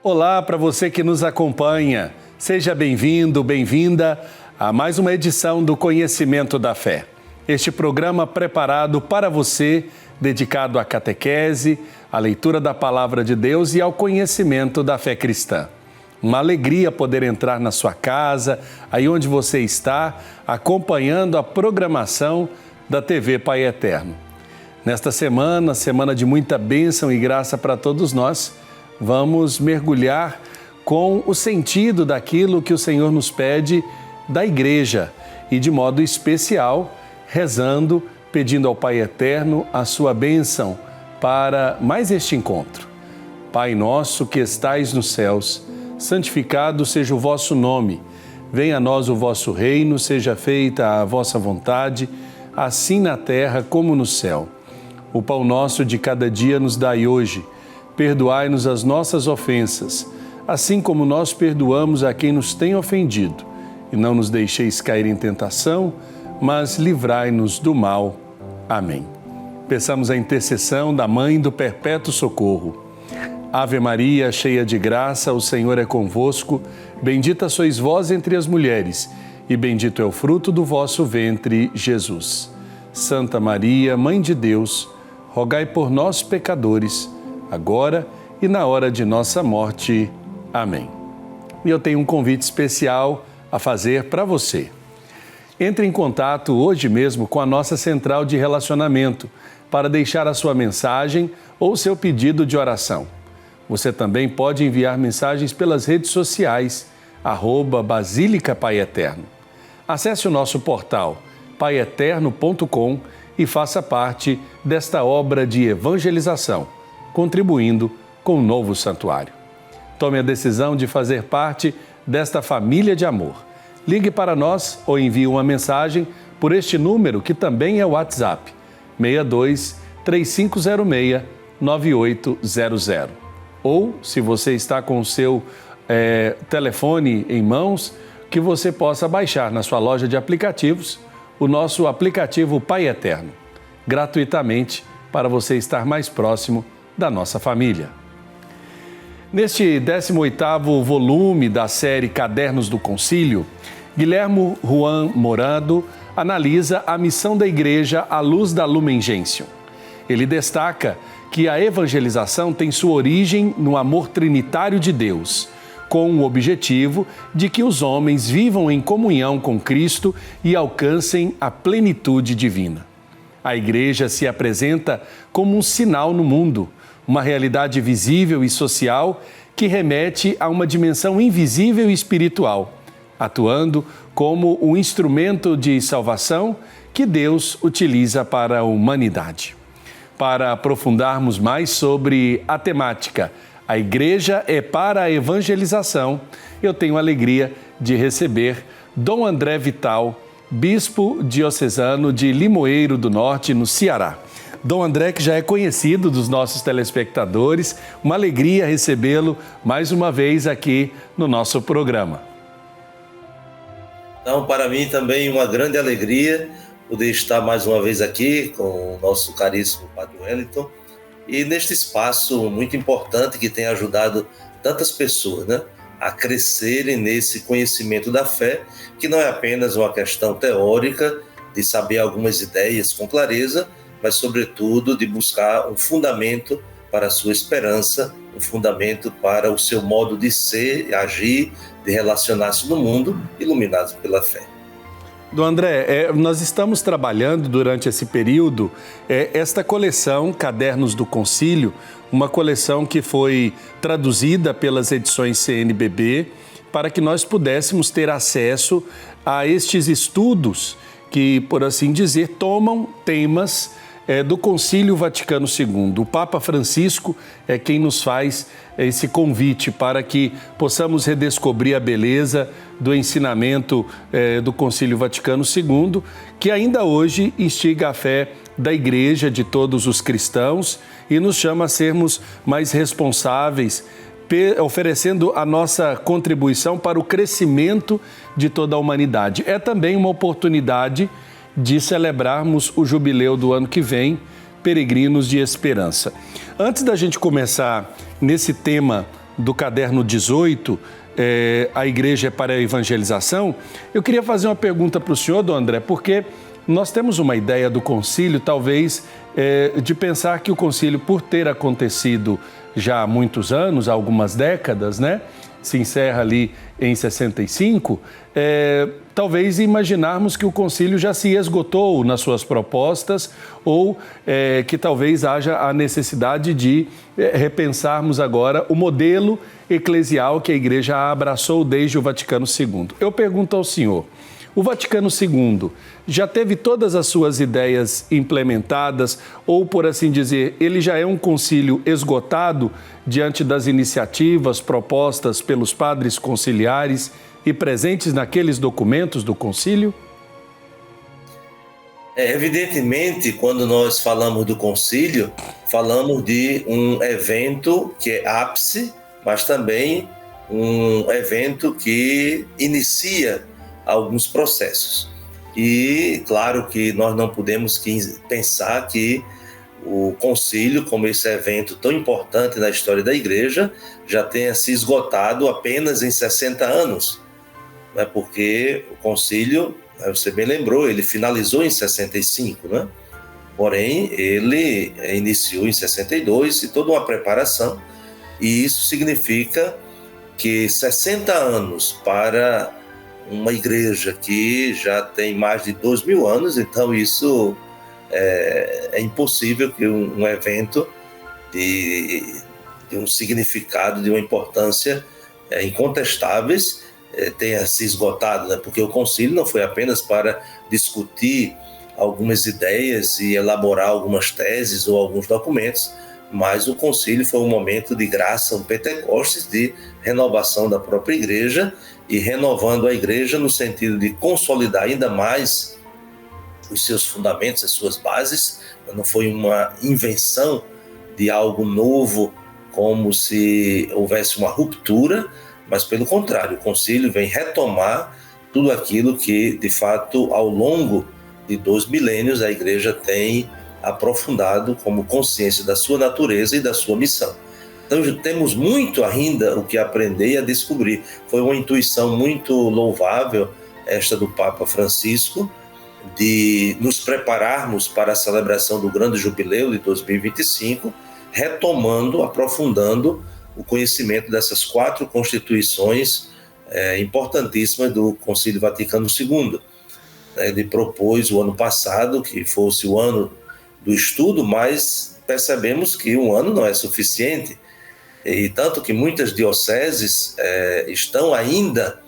Olá para você que nos acompanha. Seja bem-vindo, bem-vinda a mais uma edição do Conhecimento da Fé. Este programa preparado para você, dedicado à catequese, à leitura da Palavra de Deus e ao conhecimento da fé cristã. Uma alegria poder entrar na sua casa, aí onde você está, acompanhando a programação da TV Pai Eterno. Nesta semana, semana de muita bênção e graça para todos nós, vamos mergulhar com o sentido daquilo que o Senhor nos pede da Igreja e, de modo especial, rezando, pedindo ao Pai Eterno a sua bênção para mais este encontro. Pai nosso que estais nos céus, santificado seja o vosso nome. Venha a nós o vosso reino, seja feita a vossa vontade, assim na terra como no céu. O pão nosso de cada dia nos dai hoje. Perdoai-nos as nossas ofensas, assim como nós perdoamos a quem nos tem ofendido. E não nos deixeis cair em tentação, mas livrai-nos do mal. Amém. Peçamos a intercessão da Mãe do Perpétuo Socorro. Ave Maria, cheia de graça, o Senhor é convosco. Bendita sois vós entre as mulheres, e bendito é o fruto do vosso ventre, Jesus. Santa Maria, Mãe de Deus, rogai por nós, pecadores, agora e na hora de nossa morte. Amém. E eu tenho um convite especial a fazer para você. Entre em contato hoje mesmo com a nossa central de relacionamento para deixar a sua mensagem ou seu pedido de oração. Você também pode enviar mensagens pelas redes sociais, @Basílica Pai Eterno. Acesse o nosso portal paieterno.com e faça parte desta obra de evangelização, contribuindo com o novo santuário. Tome a decisão de fazer parte desta família de amor. Ligue para nós ou envie uma mensagem por este número que também é o WhatsApp, 62 3506 9800. Ou, se você está com o seu telefone em mãos, que você possa baixar na sua loja de aplicativos o nosso aplicativo Pai Eterno, gratuitamente, para você estar mais próximo da nossa família. Neste 18º volume da série Cadernos do Concílio, Guilhermo Juan Morando analisa a missão da Igreja à luz da Lumen Gentium. Ele destaca que a evangelização tem sua origem no amor trinitário de Deus, com o objetivo de que os homens vivam em comunhão com Cristo e alcancem a plenitude divina. A Igreja se apresenta como um sinal no mundo, uma realidade visível e social que remete a uma dimensão invisível e espiritual, atuando como um instrumento de salvação que Deus utiliza para a humanidade. Para aprofundarmos mais sobre a temática A Igreja é para a Evangelização, eu tenho a alegria de receber Dom André Vital, bispo diocesano de Limoeiro do Norte, no Ceará. Dom André, que já é conhecido dos nossos telespectadores, uma alegria recebê-lo mais uma vez aqui no nosso programa. Então, para mim também uma grande alegria poder estar mais uma vez aqui com o nosso caríssimo Padre Wellington e neste espaço muito importante que tem ajudado tantas pessoas, né, a crescerem nesse conhecimento da fé, que não é apenas uma questão teórica de saber algumas ideias com clareza, mas sobretudo de buscar um fundamento para a sua esperança, um fundamento para o seu modo de ser, agir, de relacionar-se no mundo, iluminados pela fé. Dom André, nós estamos trabalhando durante esse período esta coleção Cadernos do Concílio, uma coleção que foi traduzida pelas edições CNBB para que nós pudéssemos ter acesso a estes estudos que, por assim dizer, tomam temas do Concílio Vaticano II. O Papa Francisco é quem nos faz esse convite para que possamos redescobrir a beleza do ensinamento do Concílio Vaticano II, que ainda hoje instiga a fé da Igreja, de todos os cristãos, e nos chama a sermos mais responsáveis, oferecendo a nossa contribuição para o crescimento de toda a humanidade. É também uma oportunidade de celebrarmos o jubileu do ano que vem, Peregrinos de Esperança. Antes da gente começar nesse tema do caderno 18, a igreja é para a evangelização, eu queria fazer uma pergunta para o senhor, Dom André, porque nós temos uma ideia do concílio, talvez, de pensar que o concílio, por ter acontecido já há muitos anos, há algumas décadas, né? Se encerra ali em 65, talvez imaginarmos que o concílio já se esgotou nas suas propostas ou que talvez haja a necessidade de repensarmos agora o modelo eclesial que a igreja abraçou desde o Vaticano II. Eu pergunto ao senhor, o Vaticano II já teve todas as suas ideias implementadas ou, por assim dizer, ele já é um concílio esgotado diante das iniciativas propostas pelos padres conciliares e presentes naqueles documentos do concílio? Evidentemente, quando nós falamos do concílio, falamos de um evento que é ápice, mas também um evento que inicia alguns processos. E claro que nós não podemos pensar que o concílio, como esse evento tão importante na história da igreja, já tenha se esgotado apenas em 60 anos, né? Porque o concílio, você bem lembrou, ele finalizou em 65, né? Porém, ele iniciou em 62 e toda uma preparação, e isso significa que 60 anos para uma igreja que já tem mais de 2.000 anos, então isso é impossível que um evento de um significado, de uma importância incontestáveis tenha se esgotado, né? Porque o concílio não foi apenas para discutir algumas ideias e elaborar algumas teses ou alguns documentos, mas o concílio foi um momento de graça, um Pentecostes, de renovação da própria igreja, e renovando a igreja no sentido de consolidar ainda mais os seus fundamentos, as suas bases. Não foi uma invenção de algo novo, como se houvesse uma ruptura, mas pelo contrário, o concílio vem retomar tudo aquilo que, de fato, ao longo de 2 milênios, a igreja tem aprofundado como consciência da sua natureza e da sua missão. Então, temos muito ainda o que aprender e a descobrir. Foi uma intuição muito louvável, esta do Papa Francisco, de nos prepararmos para a celebração do grande jubileu de 2025, retomando, aprofundando o conhecimento dessas 4 constituições importantíssimas do Concílio Vaticano II. Ele propôs o ano passado que fosse o ano do estudo, mas percebemos que um ano não é suficiente, e tanto que muitas dioceses estão ainda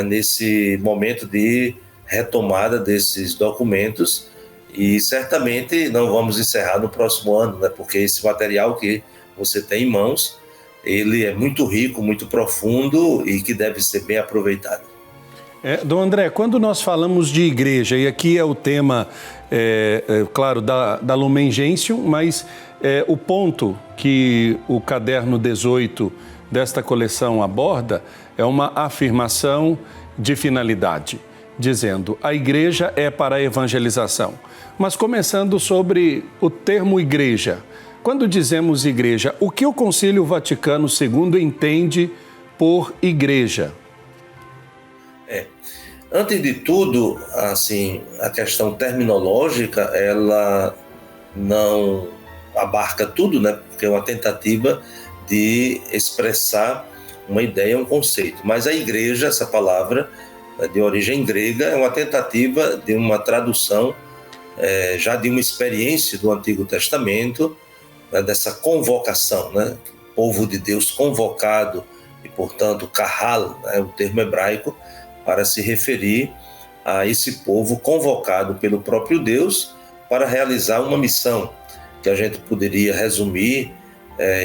nesse momento de retomada desses documentos, e certamente não vamos encerrar no próximo ano, né? Porque esse material que você tem em mãos, ele é muito rico, muito profundo e que deve ser bem aproveitado. Dom André, quando nós falamos de igreja, e aqui é o tema, claro, da Lumen Gentium, mas o ponto que o caderno 18 desta coleção aborda é uma afirmação de finalidade, dizendo: a igreja é para a evangelização. Mas começando sobre o termo igreja. Quando dizemos igreja, o que o Concílio Vaticano II entende por igreja? Antes de tudo, assim, a questão terminológica, ela não abarca tudo, né? Porque é uma tentativa de expressar uma ideia, um conceito. Mas a igreja, essa palavra de origem grega, é uma tentativa de uma tradução já de uma experiência do Antigo Testamento, né, dessa convocação, né? Povo de Deus convocado, e portanto, kahal, né, o termo hebraico, para se referir a esse povo convocado pelo próprio Deus para realizar uma missão, que a gente poderia resumir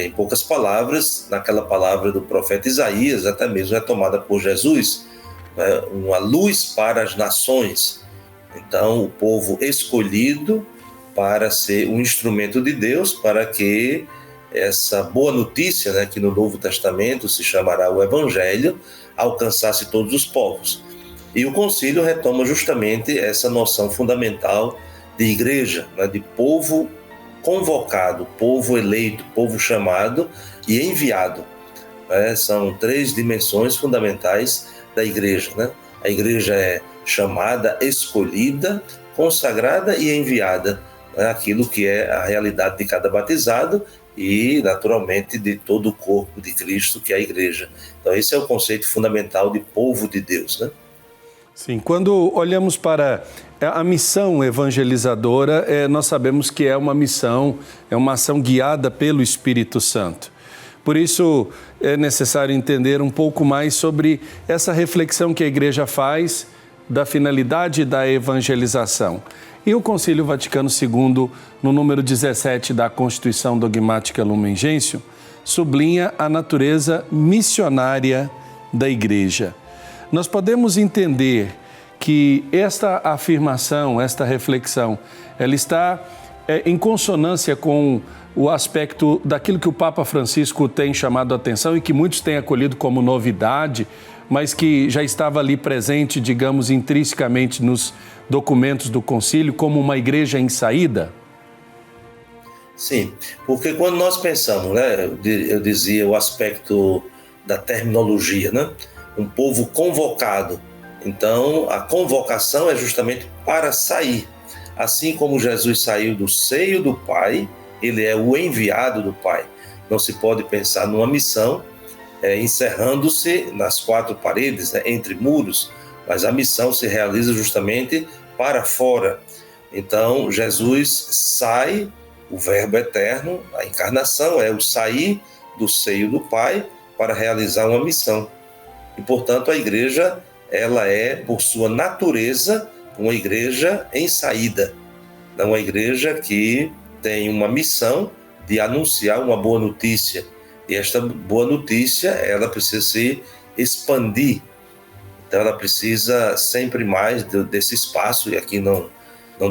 em poucas palavras, naquela palavra do profeta Isaías, até mesmo retomada por Jesus, né, uma luz para as nações. Então, o povo escolhido para ser um instrumento de Deus, para que essa boa notícia, né, que no Novo Testamento se chamará o Evangelho, alcançasse todos os povos. E o concílio retoma justamente essa noção fundamental de igreja, né, de povo convocado, povo eleito, povo chamado e enviado. São 3 dimensões fundamentais da igreja, né? A igreja é chamada, escolhida, consagrada e enviada, né? Aquilo que é a realidade de cada batizado e, naturalmente, de todo o corpo de Cristo, que é a igreja. Então, esse é o conceito fundamental de povo de Deus, né? Sim, quando olhamos para a missão evangelizadora, nós sabemos que é uma missão, é uma ação guiada pelo Espírito Santo. Por isso, é necessário entender um pouco mais sobre essa reflexão que a Igreja faz da finalidade da evangelização. E o Concílio Vaticano II, no número 17 da Constituição Dogmática Lumen Gentium, sublinha a natureza missionária da Igreja. Nós podemos entender que esta afirmação, esta reflexão, ela está em consonância com o aspecto daquilo que o Papa Francisco tem chamado a atenção e que muitos têm acolhido como novidade, mas que já estava ali presente, digamos, intrinsecamente nos documentos do concílio, como uma igreja em saída? Sim, porque quando nós pensamos, né, eu dizia o aspecto da terminologia, né? Um povo convocado. Então, a convocação é justamente para sair. Assim como Jesus saiu do seio do Pai, ele é o enviado do Pai. Não se pode pensar numa missão encerrando-se nas 4 paredes, né, entre muros, mas a missão se realiza justamente para fora. Então, Jesus sai, o Verbo eterno, a encarnação é o sair do seio do Pai para realizar uma missão. E, portanto, a igreja, ela é, por sua natureza, uma igreja em saída. Uma igreja que tem uma missão de anunciar uma boa notícia. E esta boa notícia, ela precisa se expandir. Então, ela precisa sempre mais desse espaço, e aqui não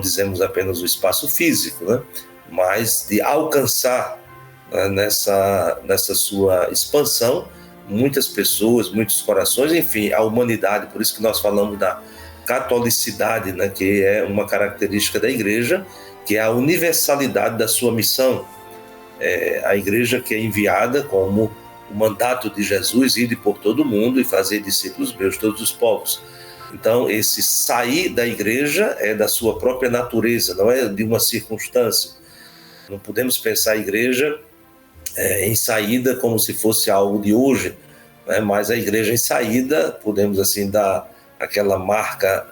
dizemos apenas o espaço físico, né? Mas de alcançar, né, nessa sua expansão, muitas pessoas, muitos corações, enfim, a humanidade. Por isso que nós falamos da catolicidade, né, que é uma característica da igreja, que é a universalidade da sua missão. A igreja que é enviada como o mandato de Jesus, ir por todo mundo e fazer discípulos meus de todos os povos. Então, esse sair da igreja é da sua própria natureza, não é de uma circunstância. Não podemos pensar a igreja em saída como se fosse algo de hoje, né? Mas a igreja em saída, podemos assim dar aquela marca,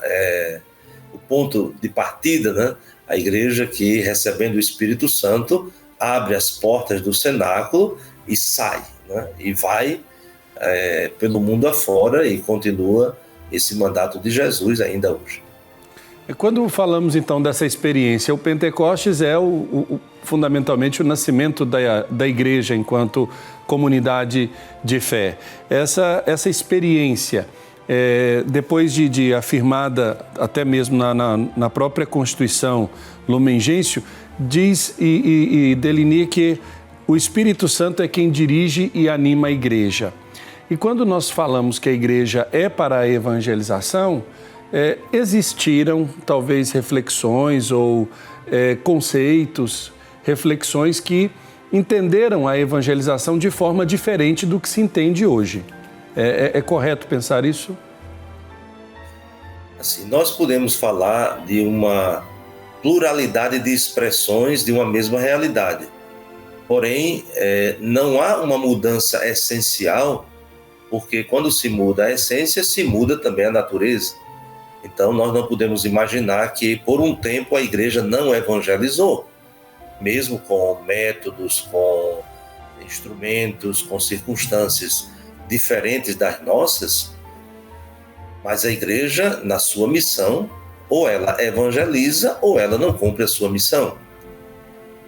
o ponto de partida, né? A igreja que, recebendo o Espírito Santo, abre as portas do cenáculo e sai, né? E vai pelo mundo afora e continua esse mandato de Jesus ainda hoje. Quando falamos então dessa experiência, o Pentecostes é fundamentalmente o nascimento da igreja enquanto comunidade de fé. Essa experiência, depois de afirmada até mesmo na própria Constituição Lumen Gentium, diz e delinea que o Espírito Santo é quem dirige e anima a igreja. E quando nós falamos que a igreja é para a evangelização, existiram talvez reflexões ou conceitos, reflexões que entenderam a evangelização de forma diferente do que se entende hoje. É correto pensar isso? Assim, nós podemos falar de uma pluralidade de expressões de uma mesma realidade. Porém, não há uma mudança essencial, porque quando se muda a essência, se muda também a natureza. Então, nós não podemos imaginar que, por um tempo, a igreja não evangelizou, mesmo com métodos, com instrumentos, com circunstâncias diferentes das nossas, mas a igreja, na sua missão, ou ela evangeliza ou ela não cumpre a sua missão.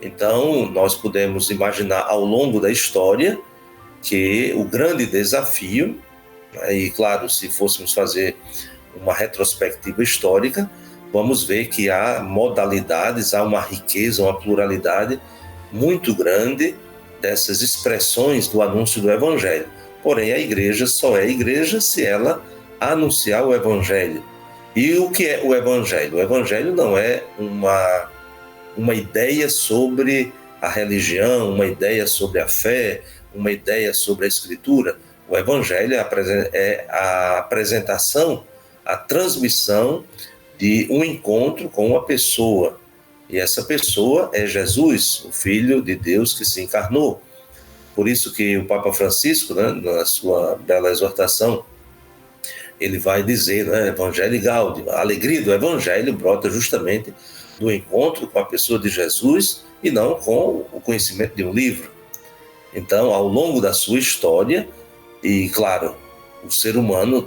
Então, nós podemos imaginar ao longo da história que o grande desafio, e claro, se fôssemos fazer uma retrospectiva histórica, vamos ver que há modalidades, há uma riqueza, uma pluralidade muito grande dessas expressões do anúncio do Evangelho. Porém, a igreja só é igreja se ela anunciar o Evangelho. E o que é o Evangelho? O Evangelho não é uma ideia sobre a religião, uma ideia sobre a fé, uma ideia sobre a Escritura. O Evangelho é a apresentação, a transmissão de um encontro com uma pessoa. E essa pessoa é Jesus, o Filho de Deus que se encarnou. Por isso que o Papa Francisco, né, na sua bela exortação, ele vai dizer, né, Evangelii Gaudium, a alegria do Evangelho brota justamente do encontro com a pessoa de Jesus e não com o conhecimento de um livro. Então, ao longo da sua história, e claro, o ser humano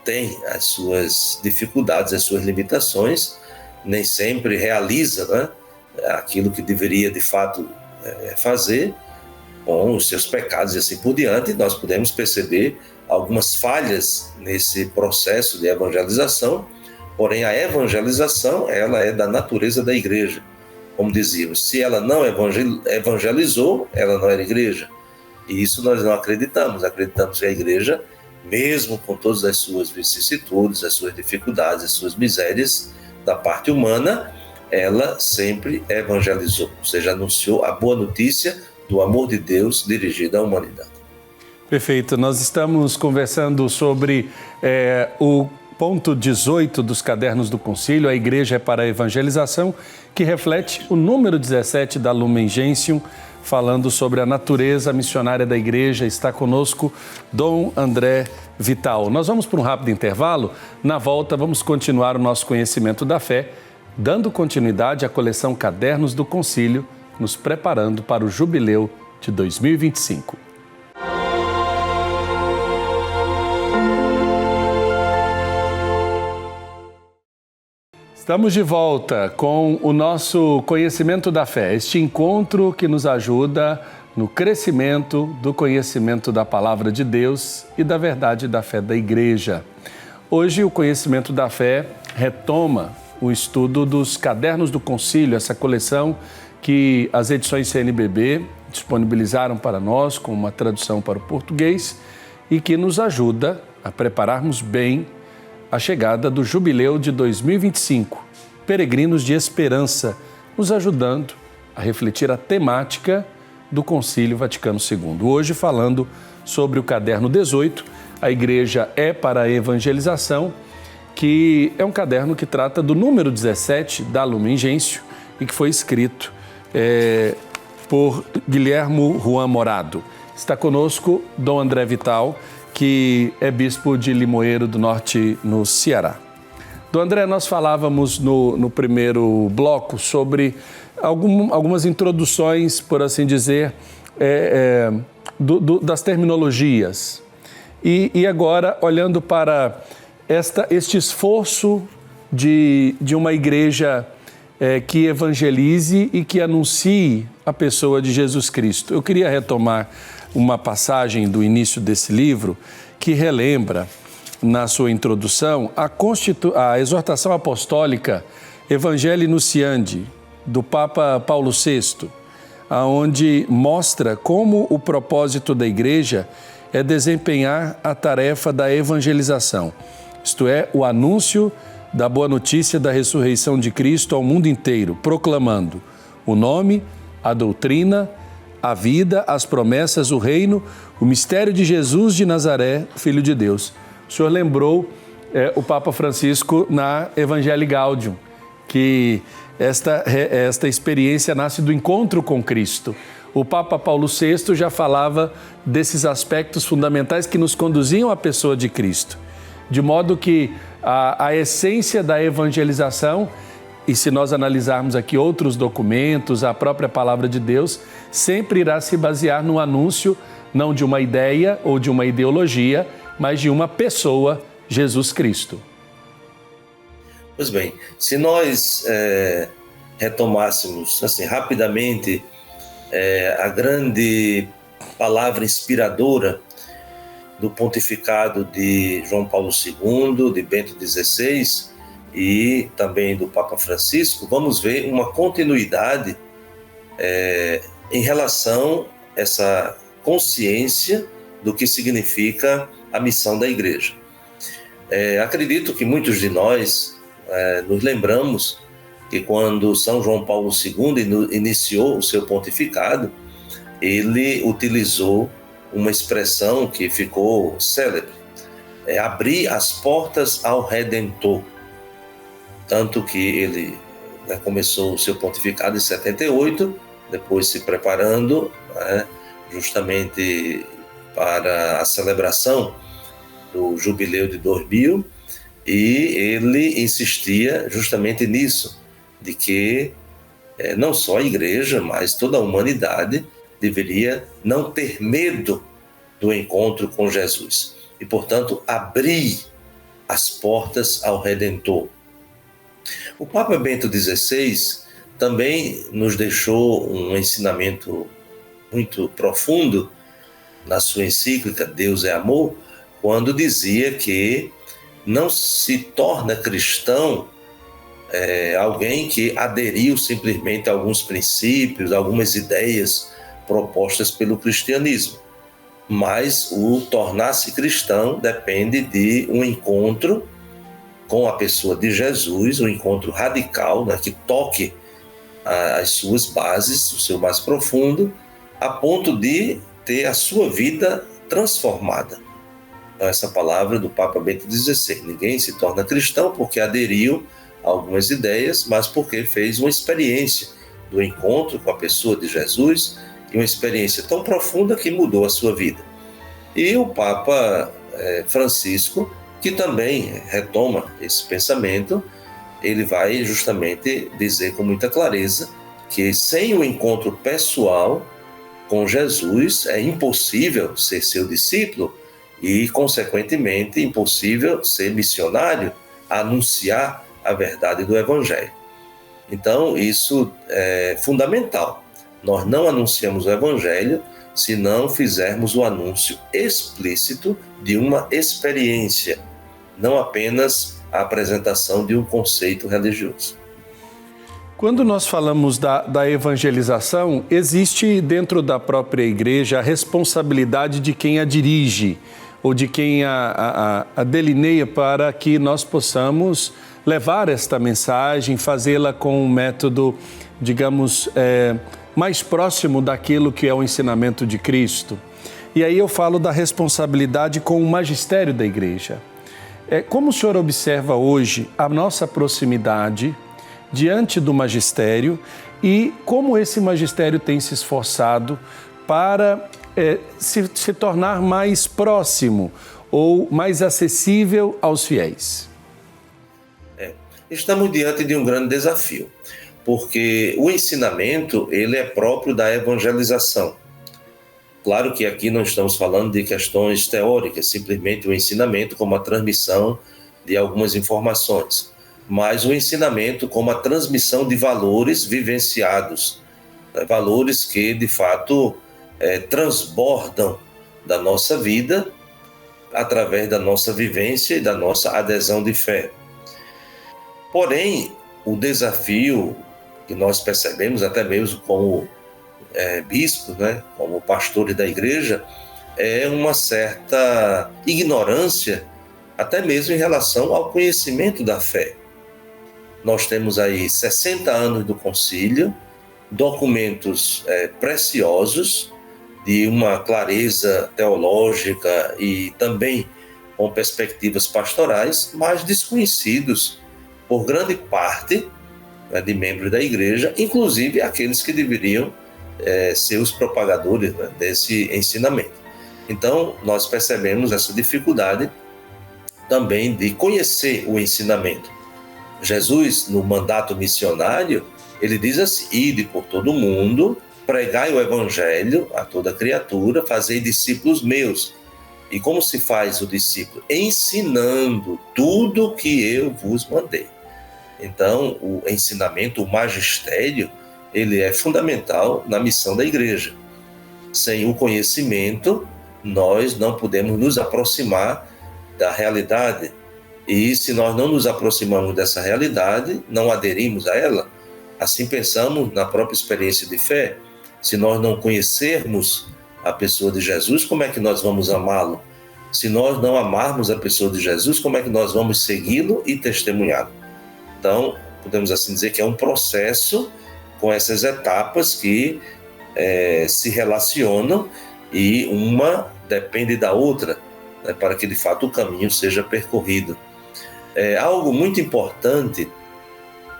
tem as suas dificuldades, as suas limitações, nem sempre realiza, né, aquilo que deveria de fato fazer, com os seus pecados e assim por diante. Nós podemos perceber algumas falhas nesse processo de evangelização, porém a evangelização ela é da natureza da igreja. Como dizíamos, se ela não evangelizou, ela não era igreja. E isso nós não acreditamos. Acreditamos que a igreja, mesmo com todas as suas vicissitudes, as suas dificuldades, as suas misérias da parte humana, ela sempre evangelizou, ou seja, anunciou a boa notícia do amor de Deus dirigido à humanidade. Perfeito. Nós estamos conversando sobre o ponto 18 dos Cadernos do Concílio, a Igreja é para a Evangelização, que reflete o número 17 da Lumen Gentium, falando sobre a natureza missionária da Igreja. Está conosco Dom André Vital. Nós vamos para um rápido intervalo. Na volta, vamos continuar o nosso conhecimento da fé, dando continuidade à coleção Cadernos do Concílio, nos preparando para o Jubileu de 2025. Estamos de volta com o nosso conhecimento da fé, este encontro que nos ajuda no crescimento do conhecimento da Palavra de Deus e da verdade da fé da Igreja. Hoje o conhecimento da fé retoma o estudo dos Cadernos do Concílio, essa coleção que as edições CNBB disponibilizaram para nós com uma tradução para o português e que nos ajuda a prepararmos bem a chegada do Jubileu de 2025, Peregrinos de Esperança, nos ajudando a refletir a temática do Concílio Vaticano II. Hoje falando sobre o caderno 18, a Igreja é para a Evangelização, que é um caderno que trata do número 17 da Lumen Gentium e que foi escrito por Guilhermo Juan Morado. Está conosco Dom André Vital, que é bispo de Limoeiro do Norte, no Ceará. Dom André, nós falávamos no primeiro bloco sobre algumas introduções, por assim dizer, das terminologias. E agora, olhando para este esforço de uma igreja que evangelize e que anuncie a pessoa de Jesus Cristo. Eu queria retomar uma passagem do início desse livro que relembra, na sua introdução, a exortação apostólica Evangelii Nuntiandi, do Papa Paulo VI, onde mostra como o propósito da Igreja é desempenhar a tarefa da evangelização, isto é, o anúncio da boa notícia da ressurreição de Cristo ao mundo inteiro, proclamando o nome, a doutrina, a vida, as promessas, o reino, o mistério de Jesus de Nazaré, Filho de Deus. O senhor lembrou o Papa Francisco na Evangelii Gaudium, que esta experiência nasce do encontro com Cristo. O Papa Paulo VI já falava desses aspectos fundamentais que nos conduziam à pessoa de Cristo. De modo que a essência da evangelização, e se nós analisarmos aqui outros documentos, a própria Palavra de Deus, sempre irá se basear no anúncio, não de uma ideia ou de uma ideologia, mas de uma pessoa, Jesus Cristo. Pois bem, se nós retomássemos assim, rapidamente a grande palavra inspiradora do pontificado de João Paulo II, de Bento XVI e também do Papa Francisco, vamos ver uma continuidade em relação a essa consciência do que significa a missão da Igreja. Acredito que muitos de nós nos lembramos que quando São João Paulo II iniciou o seu pontificado, ele utilizou uma expressão que ficou célebre, abrir as portas ao Redentor. Tanto que ele começou o seu pontificado em 78, depois se preparando justamente para a celebração do jubileu de 2000, e ele insistia justamente nisso, de que não só a igreja, mas toda a humanidade deveria não ter medo do encontro com Jesus e, portanto, abrir as portas ao Redentor. O Papa Bento XVI também nos deixou um ensinamento muito profundo na sua encíclica Deus é Amor, quando dizia que não se torna cristão alguém que aderiu simplesmente a alguns princípios, algumas ideias propostas pelo cristianismo, mas o tornar-se cristão depende de um encontro com a pessoa de Jesus, um encontro radical, que toque as suas bases, o seu mais profundo, a ponto de ter a sua vida transformada. Então, essa palavra do Papa Bento XVI: ninguém se torna cristão porque aderiu a algumas ideias, mas porque fez uma experiência do encontro com a pessoa de Jesus, e uma experiência tão profunda que mudou a sua vida. E o Papa Francisco, que também retoma esse pensamento, ele vai justamente dizer com muita clareza que sem o encontro pessoal com Jesus é impossível ser seu discípulo e, consequentemente, impossível ser missionário, anunciar a verdade do Evangelho. Então, isso é fundamental. Nós não anunciamos o Evangelho se não fizermos o anúncio explícito de uma experiência, não apenas a apresentação de um conceito religioso. Quando nós falamos da evangelização, existe dentro da própria igreja a responsabilidade de quem a dirige ou de quem a delineia para que nós possamos levar esta mensagem, fazê-la com um método, digamos, mais próximo daquilo que é o ensinamento de Cristo. E aí eu falo da responsabilidade com o magistério da igreja. Como o senhor observa hoje a nossa proximidade diante do magistério e como esse magistério tem se esforçado para se tornar mais próximo ou mais acessível aos fiéis? Estamos diante de um grande desafio, porque o ensinamento ele é próprio da evangelização. Claro que aqui não estamos falando de questões teóricas, simplesmente o ensinamento como a transmissão de algumas informações, mas o ensinamento como a transmissão de valores vivenciados, valores que, de fato, transbordam da nossa vida através da nossa vivência e da nossa adesão de fé. Porém, o desafio que nós percebemos, até mesmo como bispos, como pastores da igreja, é uma certa ignorância, até mesmo em relação ao conhecimento da fé. Nós temos aí 60 anos do concílio, documentos preciosos, de uma clareza teológica e também com perspectivas pastorais, mas desconhecidos por grande parte de membros da igreja, inclusive aqueles que deveriam ser os propagadores desse ensinamento. Então, nós percebemos essa dificuldade também de conhecer o ensinamento. Jesus, no mandato missionário, ele diz assim: ide por todo o mundo, pregai o evangelho a toda criatura, fazei discípulos meus. E como se faz o discípulo? Ensinando tudo o que eu vos mandei. Então, o ensinamento, o magistério, ele é fundamental na missão da igreja. Sem o conhecimento, nós não podemos nos aproximar da realidade. E se nós não nos aproximamos dessa realidade, não aderimos a ela, assim pensamos na própria experiência de fé. Se nós não conhecermos a pessoa de Jesus, como é que nós vamos amá-lo? Se nós não amarmos a pessoa de Jesus, como é que nós vamos segui-lo e testemunhá-lo? Então, podemos assim dizer que é um processo com essas etapas que se relacionam e uma depende da outra, né, para que de fato o caminho seja percorrido. Algo muito importante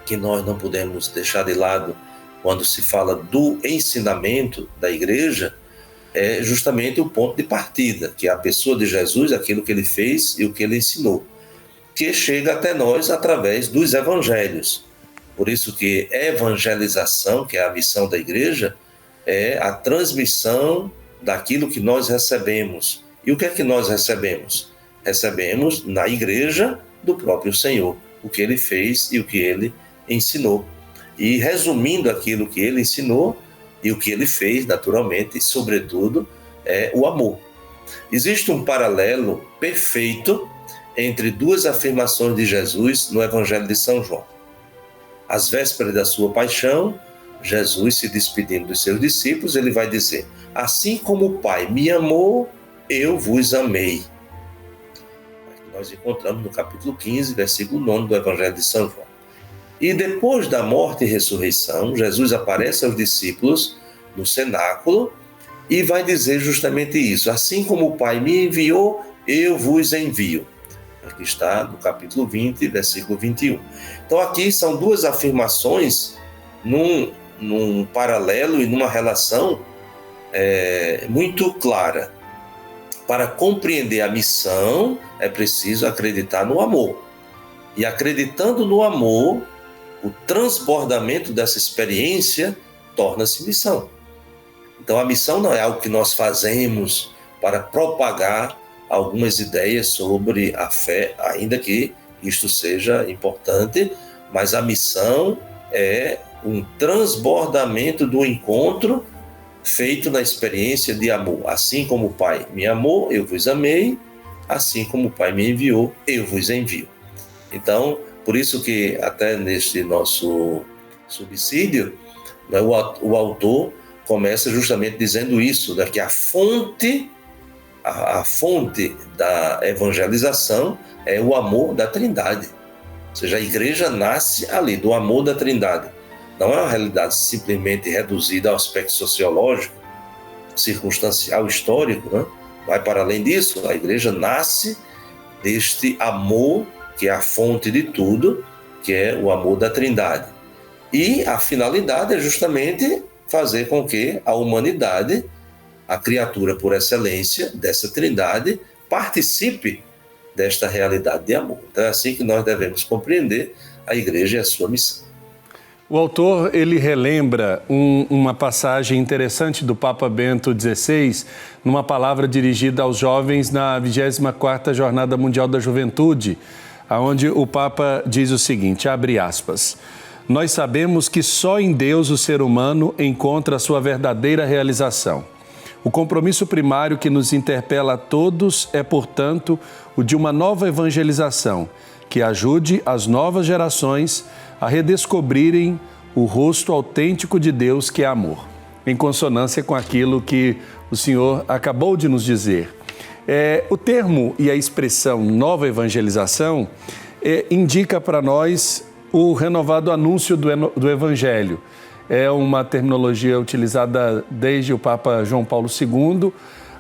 que nós não podemos deixar de lado quando se fala do ensinamento da igreja é justamente o ponto de partida, que é a pessoa de Jesus, aquilo que ele fez e o que ele ensinou, que chega até nós através dos evangelhos. Por isso que evangelização, que é a missão da igreja, é a transmissão daquilo que nós recebemos. E o que é que nós recebemos? Recebemos na igreja do próprio Senhor, o que ele fez e o que ele ensinou. E resumindo aquilo que ele ensinou e o que ele fez, naturalmente, e sobretudo, é o amor. Existe um paralelo perfeito entre duas afirmações de Jesus no Evangelho de São João. Às vésperas da sua paixão, Jesus, se despedindo dos seus discípulos, ele vai dizer: assim como o Pai me amou, eu vos amei. Nós encontramos no capítulo 15, versículo 9 do Evangelho de São João. E depois da morte e ressurreição, Jesus aparece aos discípulos no cenáculo e vai dizer justamente isso: assim como o Pai me enviou, eu vos envio. Aqui está no capítulo 20, versículo 21. Então aqui são duas afirmações num paralelo e numa relação muito clara. Para compreender a missão, é preciso acreditar no amor. E acreditando no amor, o transbordamento dessa experiência torna-se missão. Então a missão não é algo que nós fazemos para propagar algumas ideias sobre a fé, ainda que isto seja importante, mas a missão é um transbordamento do encontro feito na experiência de amor. Assim como o Pai me amou, eu vos amei, assim como o Pai me enviou, eu vos envio. Então, por isso que até neste nosso subsídio, né, o autor começa justamente dizendo isso, né, que a fonte da evangelização é o amor da Trindade. Ou seja, a igreja nasce ali, do amor da Trindade. Não é uma realidade simplesmente reduzida ao aspecto sociológico, circunstancial, histórico, né? Vai para além disso, a igreja nasce deste amor, que é a fonte de tudo, que é o amor da Trindade. E a finalidade é justamente fazer com que a humanidade, a criatura por excelência dessa Trindade, participe desta realidade de amor. Então é assim que nós devemos compreender a igreja e a sua missão. O autor, ele relembra uma passagem interessante do Papa Bento XVI, numa palavra dirigida aos jovens na 24ª Jornada Mundial da Juventude, onde o Papa diz o seguinte, abre aspas: nós sabemos que só em Deus o ser humano encontra a sua verdadeira realização. O compromisso primário que nos interpela a todos é, portanto, o de uma nova evangelização, que ajude as novas gerações a redescobrirem o rosto autêntico de Deus, que é amor, em consonância com aquilo que o senhor acabou de nos dizer. O termo e a expressão nova evangelização indica para nós o renovado anúncio do Evangelho. É uma terminologia utilizada desde o Papa João Paulo II,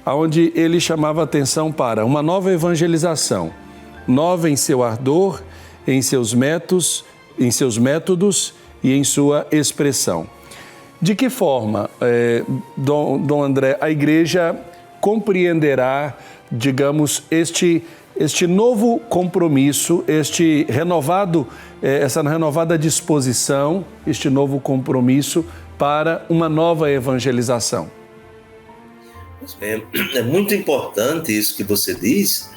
onde ele chamava a atenção para uma nova evangelização, nova em seu ardor, em seus métodos e em sua expressão. De que forma, Dom André, a igreja compreenderá, digamos, este novo compromisso, essa renovada disposição, este novo compromisso para uma nova evangelização? É muito importante isso que você diz,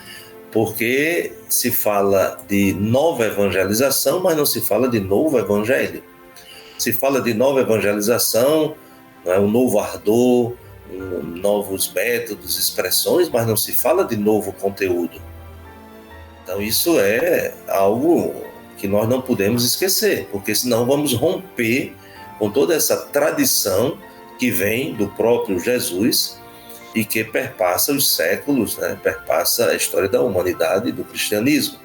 porque se fala de nova evangelização, mas não se fala de novo evangelho. Se fala de nova evangelização, um novo ardor, novos métodos, expressões, mas não se fala de novo conteúdo. Então isso é algo que nós não podemos esquecer, porque senão vamos romper com toda essa tradição que vem do próprio Jesus e que perpassa os séculos, perpassa a história da humanidade e do cristianismo.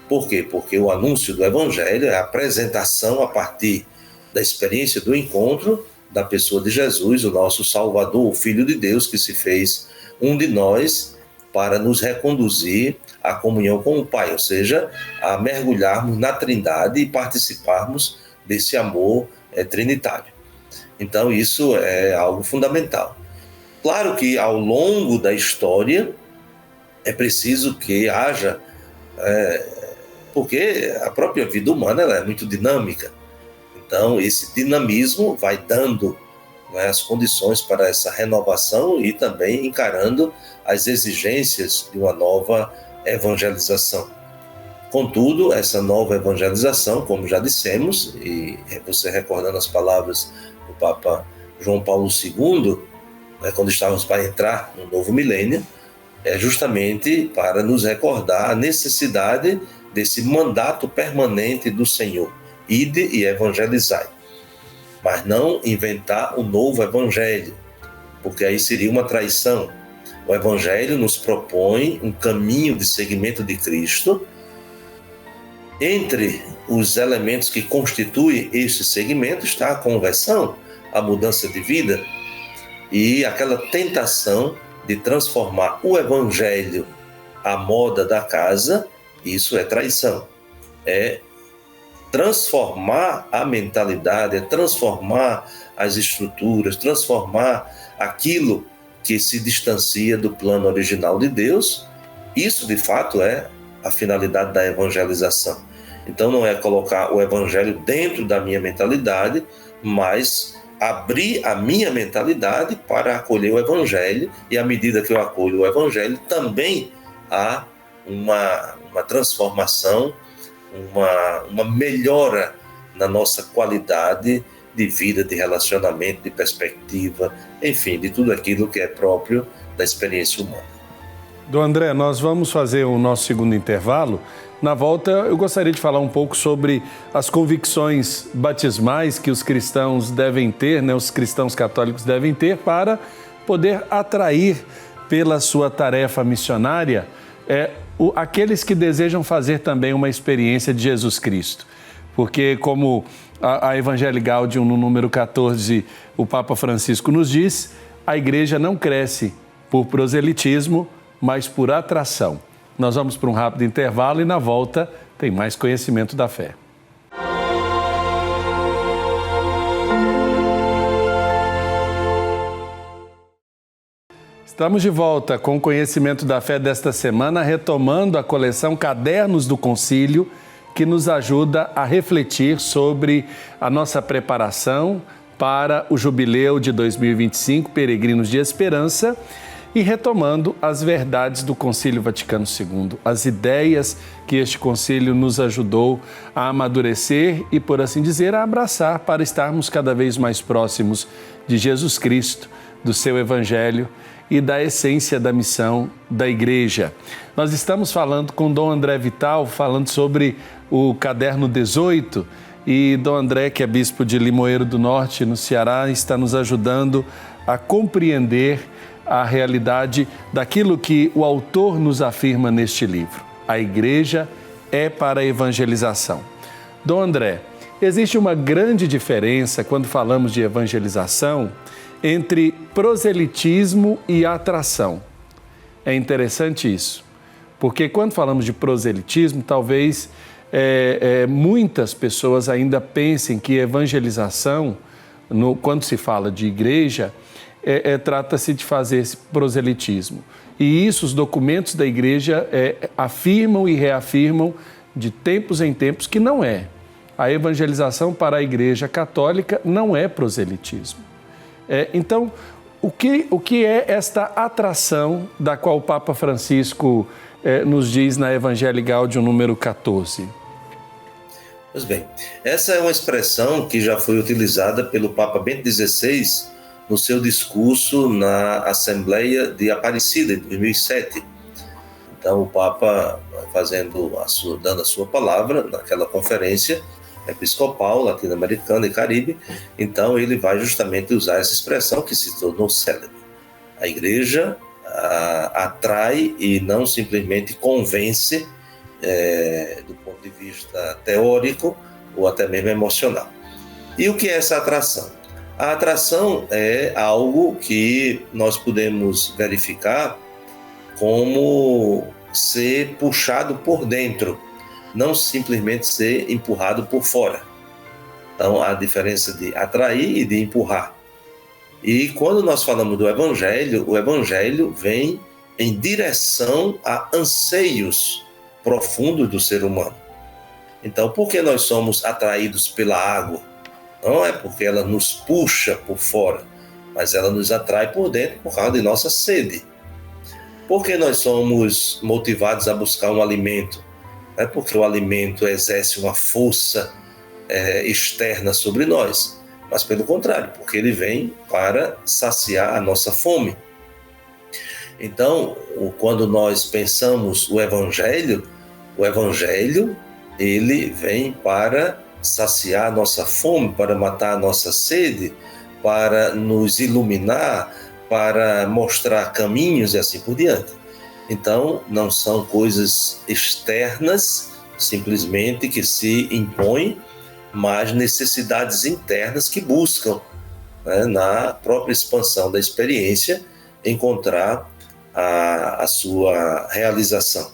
Por quê? Porque o anúncio do Evangelho é a apresentação a partir da experiência do encontro da pessoa de Jesus, o nosso Salvador, o Filho de Deus, que se fez um de nós para nos reconduzir à comunhão com o Pai, ou seja, a mergulharmos na Trindade e participarmos desse amor trinitário. Então, isso é algo fundamental. Claro que ao longo da história é preciso que haja, porque a própria vida humana ela é muito dinâmica. Então, esse dinamismo vai dando, né, as condições para essa renovação e também encarando as exigências de uma nova evangelização. Contudo, essa nova evangelização, como já dissemos, e você recordando as palavras do Papa João Paulo II, né, quando estávamos para entrar no novo milênio, é justamente para nos recordar a necessidade desse mandato permanente do Senhor. Ide e evangelizai. Mas não inventar um novo evangelho, porque aí seria uma traição. O evangelho nos propõe um caminho de seguimento de Cristo. Entre os elementos que constituem este segmento está a conversão, a mudança de vida e aquela tentação de transformar o evangelho à moda da casa. Isso é traição. É transformar a mentalidade, é transformar as estruturas, transformar aquilo que se distancia do plano original de Deus. Isso, de fato, é a finalidade da evangelização. Então, não é colocar o evangelho dentro da minha mentalidade, mas abrir a minha mentalidade para acolher o evangelho, e à medida que eu acolho o evangelho, também há uma transformação, uma melhora na nossa qualidade de vida, de relacionamento, de perspectiva, enfim, de tudo aquilo que é próprio da experiência humana. Dom André, nós vamos fazer o nosso segundo intervalo. Na volta, eu gostaria de falar um pouco sobre as convicções batismais que os cristãos devem ter, né, os cristãos católicos devem ter para poder atrair pela sua tarefa missionária aqueles que desejam fazer também uma experiência de Jesus Cristo. Porque, como a Evangelii Gaudium, no número 14, o Papa Francisco nos diz, a igreja não cresce por proselitismo, mas por atração. Nós vamos para um rápido intervalo e, na volta, tem mais conhecimento da fé. Estamos de volta com o conhecimento da fé desta semana, retomando a coleção Cadernos do Concílio, que nos ajuda a refletir sobre a nossa preparação para o jubileu de 2025, Peregrinos de Esperança, e retomando as verdades do Concílio Vaticano II, as ideias que este concílio nos ajudou a amadurecer e, por assim dizer, a abraçar para estarmos cada vez mais próximos de Jesus Cristo, do seu Evangelho e da essência da missão da Igreja. Nós estamos falando com Dom André Vital, falando sobre o Caderno 18, e Dom André, que é bispo de Limoeiro do Norte, no Ceará, está nos ajudando a compreender a realidade daquilo que o autor nos afirma neste livro. A Igreja é para a evangelização. Dom André, existe uma grande diferença quando falamos de evangelização entre proselitismo e atração. É interessante isso, porque quando falamos de proselitismo, talvez muitas pessoas ainda pensem que evangelização, quando se fala de igreja, trata-se de fazer esse proselitismo. E isso os documentos da igreja afirmam e reafirmam de tempos em tempos que não é. A evangelização para a Igreja Católica não é proselitismo. Então, o que é esta atração da qual o Papa Francisco nos diz na Evangelii Gaudium número 14? Pois bem, essa é uma expressão que já foi utilizada pelo Papa Bento XVI no seu discurso na Assembleia de Aparecida, em 2007. Então, o Papa, dando a sua palavra naquela conferência episcopal latino-americana e caribe, então ele vai justamente usar essa expressão que se tornou célebre. A Igreja atrai e não simplesmente convence do ponto de vista teórico ou até mesmo emocional. E o que é essa atração? A atração é algo que nós podemos verificar como ser puxado por dentro, não simplesmente ser empurrado por fora. Então, há a diferença de atrair e de empurrar. E quando nós falamos do Evangelho, o Evangelho vem em direção a anseios profundos do ser humano. Então, por que nós somos atraídos pela água? Não é porque ela nos puxa por fora, mas ela nos atrai por dentro por causa de nossa sede. Por que nós somos motivados a buscar um alimento? Não é porque o alimento exerce uma força externa sobre nós, mas pelo contrário, porque ele vem para saciar a nossa fome. Então, quando nós pensamos o Evangelho, ele vem para saciar a nossa fome, para matar a nossa sede, para nos iluminar, para mostrar caminhos e assim por diante. Então, não são coisas externas, simplesmente que se impõem, mas necessidades internas que buscam, né, na própria expansão da experiência, encontrar a sua realização.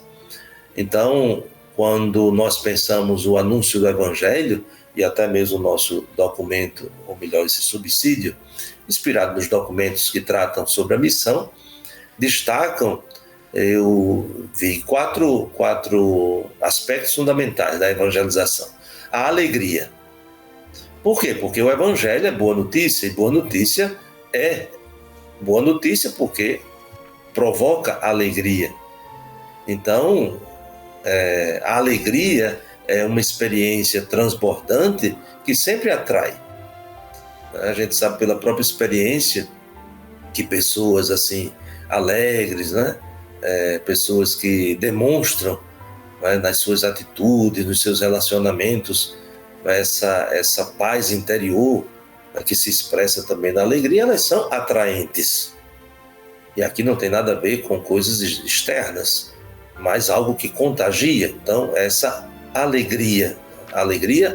Então, quando nós pensamos o anúncio do Evangelho, e até mesmo o nosso documento, ou melhor, esse subsídio, inspirado nos documentos que tratam sobre a missão, destacam, eu vi quatro aspectos fundamentais da evangelização. A alegria. Por quê? Porque o Evangelho é boa notícia, e boa notícia é boa notícia porque provoca alegria. Então, a alegria é uma experiência transbordante que sempre atrai. A gente sabe pela própria experiência que pessoas assim alegres, né? Pessoas que demonstram, né, nas suas atitudes, nos seus relacionamentos, essa paz interior, né, que se expressa também na alegria, elas são atraentes. E aqui não tem nada a ver com coisas externas, mas algo que contagia. Então, essa alegria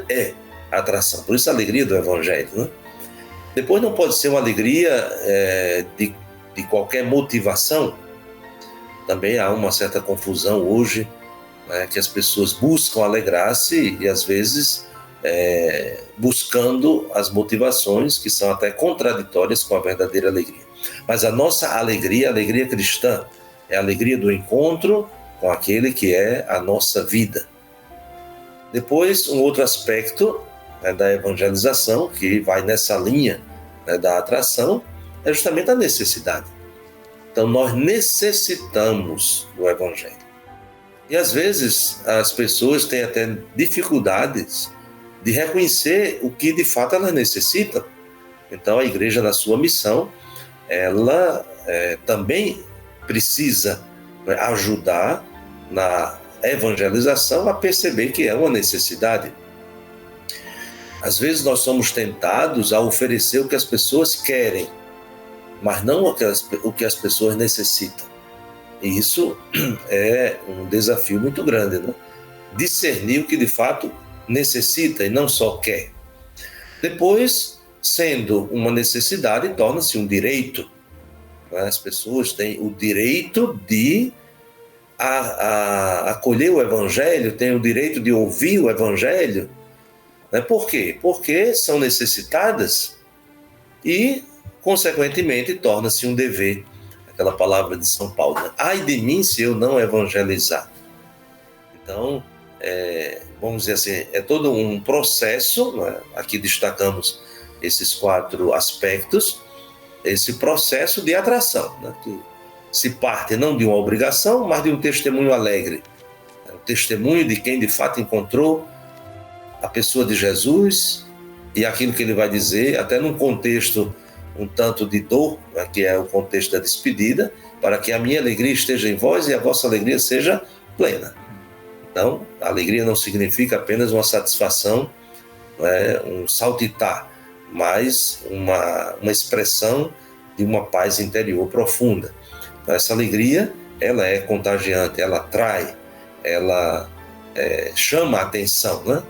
é atração. Por isso a alegria do Evangelho, né? Depois não pode ser uma alegria de qualquer motivação. Também há uma certa confusão hoje, né, que as pessoas buscam alegrar-se e às vezes buscando as motivações que são até contraditórias com a verdadeira alegria. Mas a nossa alegria, a alegria cristã, é a alegria do encontro com aquele que é a nossa vida. Depois, um outro aspecto, né, da evangelização, que vai nessa linha, né, da atração, é justamente a necessidade. Então, nós necessitamos do Evangelho. E, às vezes, as pessoas têm até dificuldades de reconhecer o que, de fato, elas necessitam. Então, a igreja, na sua missão, ela também precisa ajudar na evangelização a perceber que é uma necessidade. Às vezes nós somos tentados a oferecer o que as pessoas querem, mas não o que as pessoas necessitam. E isso é um desafio muito grande, né? Discernir o que de fato necessita e não só quer. Depois, sendo uma necessidade, torna-se um direito. As pessoas têm o direito de acolher o Evangelho, têm o direito de ouvir o Evangelho. Por quê? Porque são necessitadas e, consequentemente, torna-se um dever. Aquela palavra de São Paulo, né? Ai de mim se eu não evangelizar. Então, vamos dizer assim, é todo um processo, né? Aqui destacamos esses 4 aspectos, esse processo de atração, né? Que se parte não de uma obrigação, mas de um testemunho alegre. O testemunho de quem de fato encontrou a pessoa de Jesus e aquilo que ele vai dizer, até num contexto um tanto de dor, né, que é o contexto da despedida, para que a minha alegria esteja em vós e a vossa alegria seja plena. Então, a alegria não significa apenas uma satisfação, né, um saltitar, mas uma expressão de uma paz interior profunda. Então, essa alegria, ela é contagiante, ela atrai, ela chama a atenção, né?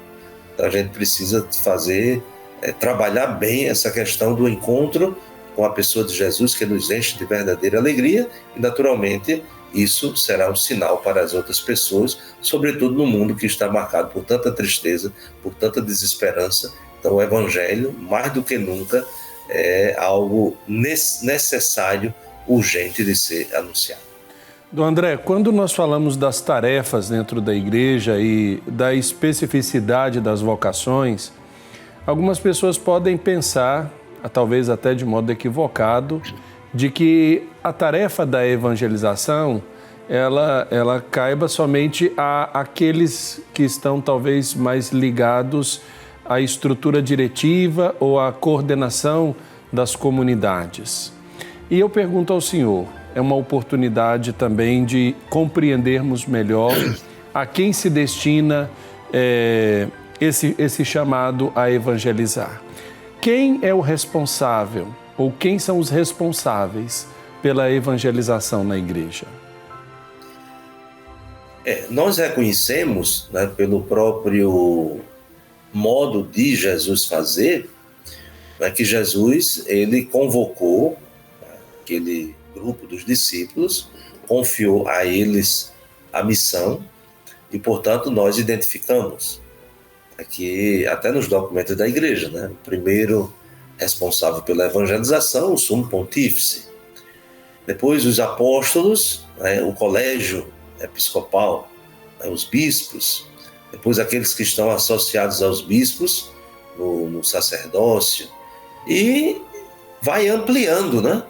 Então, a gente precisa fazer trabalhar bem essa questão do encontro com a pessoa de Jesus, que nos enche de verdadeira alegria, e naturalmente isso será um sinal para as outras pessoas, sobretudo no mundo que está marcado por tanta tristeza, por tanta desesperança. Então o Evangelho, mais do que nunca, é algo necessário, urgente de ser anunciado. Dom André, quando nós falamos das tarefas dentro da igreja e da especificidade das vocações, algumas pessoas podem pensar, talvez até de modo equivocado, de que a tarefa da evangelização, ela caiba somente àqueles que estão talvez mais ligados à estrutura diretiva ou à coordenação das comunidades. E eu pergunto ao senhor, é uma oportunidade também de compreendermos melhor a quem se destina esse chamado a evangelizar. Quem é o responsável, ou quem são os responsáveis pela evangelização na igreja? Nós reconhecemos, né, pelo próprio modo de Jesus fazer, né, que Jesus, ele convocou aquele grupo dos discípulos, confiou a eles a missão e, portanto, nós identificamos aqui, até nos documentos da igreja, né, o primeiro responsável pela evangelização, o sumo pontífice. Depois os apóstolos, né, o colégio episcopal, né, os bispos. Depois aqueles que estão associados aos bispos no sacerdócio. E vai ampliando, né?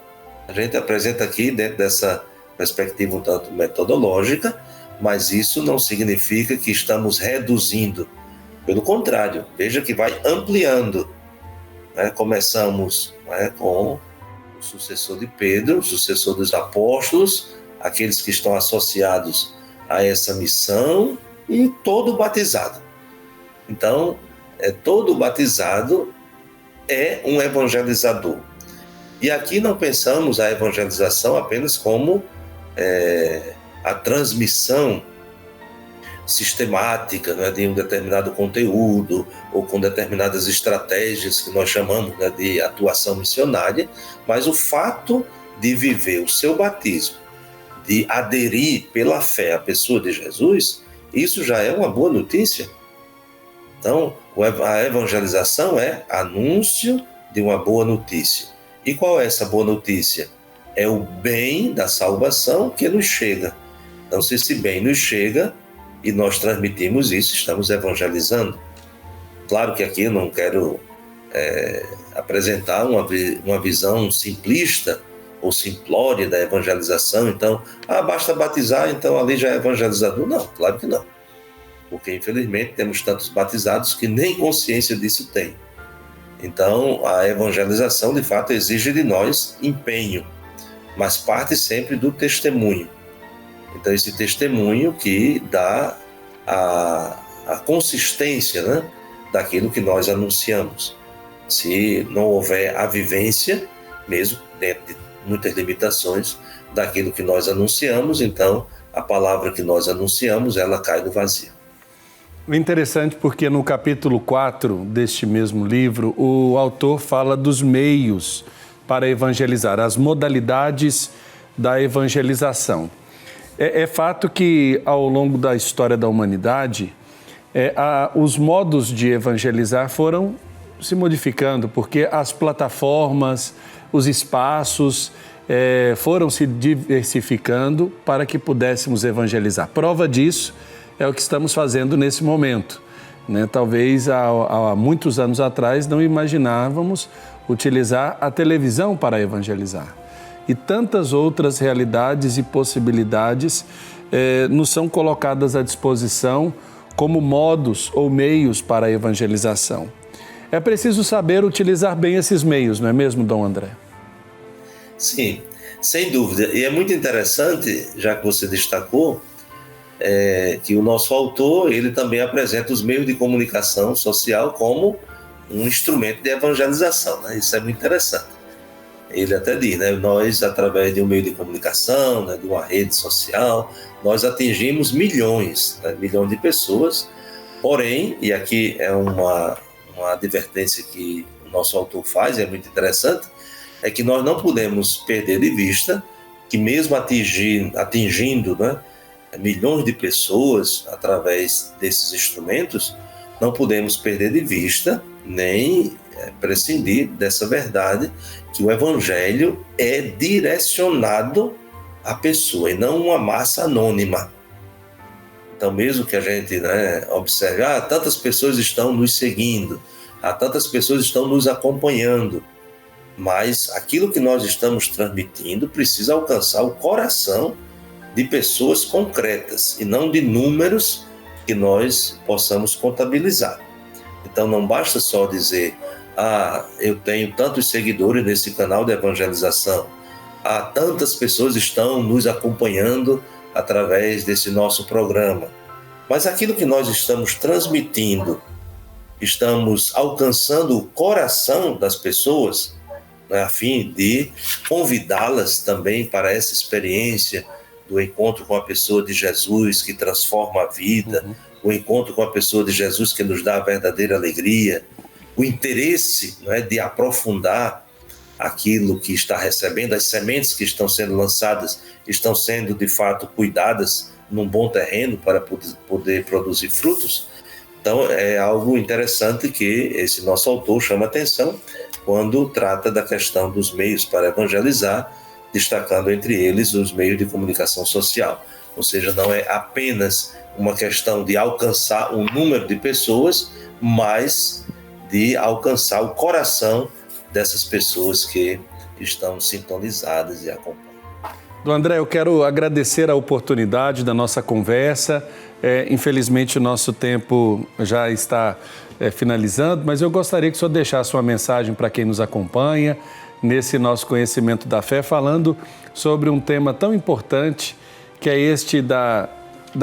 A gente apresenta aqui dentro dessa perspectiva um tanto metodológica, mas isso não significa que estamos reduzindo. Pelo contrário, veja que vai ampliando. Começamos, com o sucessor de Pedro, o sucessor dos apóstolos, aqueles que estão associados a essa missão e todo batizado. Então, todo batizado é um evangelizador. E aqui não pensamos a evangelização apenas como a transmissão sistemática, né, de um determinado conteúdo ou com determinadas estratégias que nós chamamos, né, de atuação missionária, mas o fato de viver o seu batismo, de aderir pela fé à pessoa de Jesus, isso já é uma boa notícia. Então, a evangelização é anúncio de uma boa notícia. E qual é essa boa notícia? É o bem da salvação que nos chega. Então, se esse bem nos chega e nós transmitimos isso, estamos evangelizando. Claro que aqui eu não quero apresentar uma visão simplista ou simplória da evangelização. Então, basta batizar, então ali já é evangelizador. Não, claro que não. Porque, infelizmente, temos tantos batizados que nem consciência disso têm. Então, a evangelização, de fato, exige de nós empenho, mas parte sempre do testemunho. Então, esse testemunho que dá a consistência, né, daquilo que nós anunciamos. Se não houver a vivência, mesmo dentro de muitas limitações, daquilo que nós anunciamos, então a palavra que nós anunciamos, ela cai no vazio. É interessante porque no capítulo 4 deste mesmo livro, o autor fala dos meios para evangelizar, as modalidades da evangelização. É fato que ao longo da história da humanidade, os modos de evangelizar foram se modificando, porque as plataformas, os espaços foram se diversificando para que pudéssemos evangelizar. Prova disso é o que estamos fazendo nesse momento, né? Talvez há muitos anos atrás não imaginávamos utilizar a televisão para evangelizar. E tantas outras realidades e possibilidades nos são colocadas à disposição como modos ou meios para a evangelização. É preciso saber utilizar bem esses meios, não é mesmo, Dom André? Sim, sem dúvida. E é muito interessante, já que você destacou, que o nosso autor, ele também apresenta os meios de comunicação social como um instrumento de evangelização, né? Isso é muito interessante. Ele até diz, né, nós, através de um meio de comunicação, né, de uma rede social, nós atingimos milhões de pessoas, porém, e aqui é uma uma advertência que o nosso autor faz, é muito interessante, é que nós não podemos perder de vista que mesmo atingindo, né, milhões de pessoas através desses instrumentos, não podemos perder de vista nem prescindir dessa verdade que o evangelho é direcionado à pessoa e não uma massa anônima. Então, mesmo que a gente observe, tantas pessoas estão nos seguindo, tantas pessoas estão nos acompanhando, mas aquilo que nós estamos transmitindo precisa alcançar o coração de pessoas concretas e não de números que nós possamos contabilizar. Então, não basta só dizer, eu tenho tantos seguidores nesse canal de evangelização, tantas pessoas estão nos acompanhando através desse nosso programa. Mas aquilo que nós estamos transmitindo, estamos alcançando o coração das pessoas, a fim de convidá-las também para essa experiência do encontro com a pessoa de Jesus que transforma a vida, o encontro com a pessoa de Jesus que nos dá a verdadeira alegria, o interesse de aprofundar aquilo que está recebendo, as sementes que estão sendo lançadas estão sendo de fato cuidadas num bom terreno para poder produzir frutos. Então é algo interessante que esse nosso autor chama atenção quando trata da questão dos meios para evangelizar, destacando entre eles os meios de comunicação social. Ou seja, não é apenas uma questão de alcançar um número de pessoas, mas de alcançar o coração dessas pessoas que estão sintonizadas e acompanham. Dom André, eu quero agradecer a oportunidade da nossa conversa. Infelizmente, o nosso tempo já está finalizando, mas eu gostaria que o senhor deixasse uma mensagem para quem nos acompanha nesse nosso conhecimento da fé, falando sobre um tema tão importante que é este da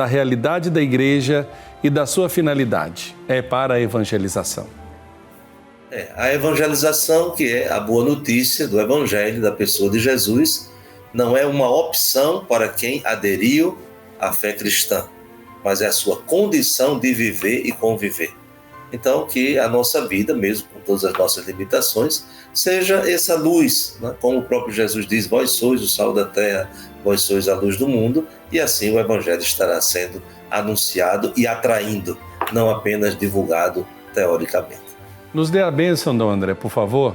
realidade da igreja e da sua finalidade, para a evangelização. A evangelização, que é a boa notícia do evangelho, da pessoa de Jesus, não é uma opção para quem aderiu à fé cristã, mas é a sua condição de viver e conviver. Então, que a nossa vida, mesmo com todas as nossas limitações, seja essa luz, como o próprio Jesus diz, vós sois o sal da terra, vós sois a luz do mundo, e assim o evangelho estará sendo anunciado e atraindo, não apenas divulgado teoricamente. Nos dê a bênção, Dom André, por favor.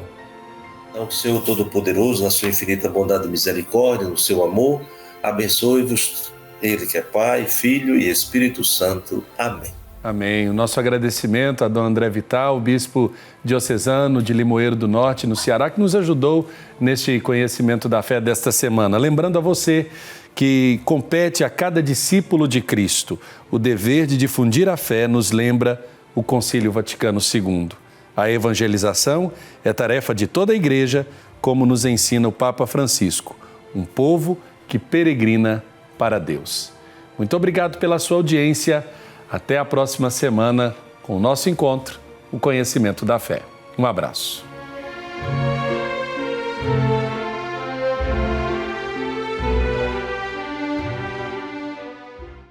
Então, que o Senhor Todo-Poderoso, na sua infinita bondade e misericórdia, no seu amor, abençoe-vos, Ele que é Pai, Filho e Espírito Santo. Amém. Amém. O nosso agradecimento a Dom André Vital, bispo diocesano de Limoeiro do Norte, no Ceará, que nos ajudou neste conhecimento da fé desta semana. Lembrando a você que compete a cada discípulo de Cristo o dever de difundir a fé, nos lembra o Concílio Vaticano II. A evangelização é tarefa de toda a Igreja, como nos ensina o Papa Francisco, um povo que peregrina para Deus. Muito obrigado pela sua audiência. Até a próxima semana com o nosso encontro, o Conhecimento da Fé. Um abraço.